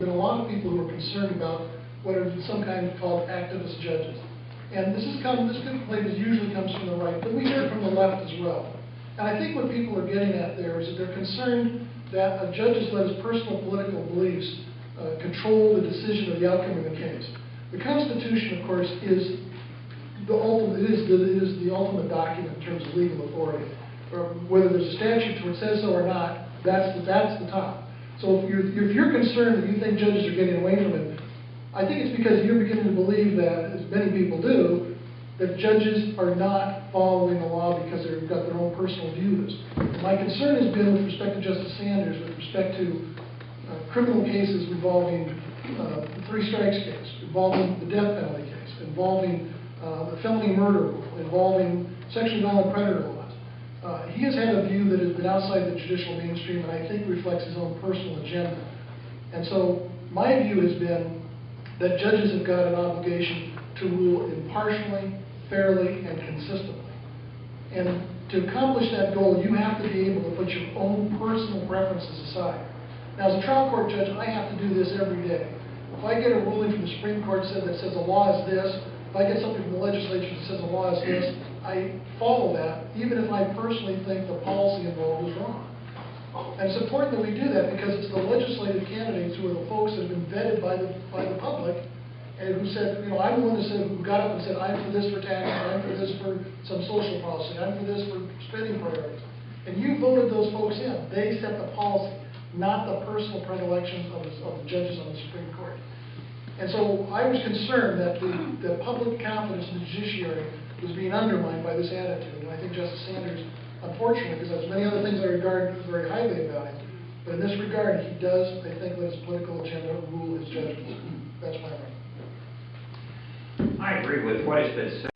There are a lot of people who are concerned about what are some kind of called activist judges. And this complaint usually comes from the right, but we hear it from the left as well. And I think what people are getting at there is that they're concerned that a judge has let his personal political beliefs control the decision of the outcome of the case. The Constitution, of course, is the ultimate document in terms of legal authority. Whether there's a statute that says so or not, that's the top. So if you're concerned that you think judges are getting away from it, I think it's because you're beginning to believe that, as many people do, that judges are not following the law because they've got their own personal views. My concern has been with respect to Justice Sanders, with respect to criminal cases involving the three strikes case, involving the death penalty case, involving the felony murder rule, involving sexually violent predator laws. He has had a view that has been outside the judicial mainstream and I think reflects his own personal agenda. And so my view has been that judges have got an obligation to rule impartially, fairly, and consistently. And to accomplish that goal, you have to be able to put your own personal preferences aside. Now, as a trial court judge, I have to do this every day. If I get a ruling from the Supreme Court that says the law is this, if I get something from the legislature that says the law is this, I follow that, even if I personally think the policy involved is wrong. And it's important that we do that because it's the legislative candidates who are the folks that have been vetted by the public and who said, you know, I'm the one who got up and said, I'm for this for taxes, I'm for this for some social policy, I'm for this for spending priorities. And you voted those folks in. They set the policy, not the personal predilections of the judges on the Supreme Court. And so I was concerned that the public confidence in the judiciary was being undermined by this attitude. And I think Justice Sanders, unfortunately, because there's many other things I regard very highly about him, but in this regard, he does, I think, let his political agenda rule his judgments. That's my right. I agree with what has been said.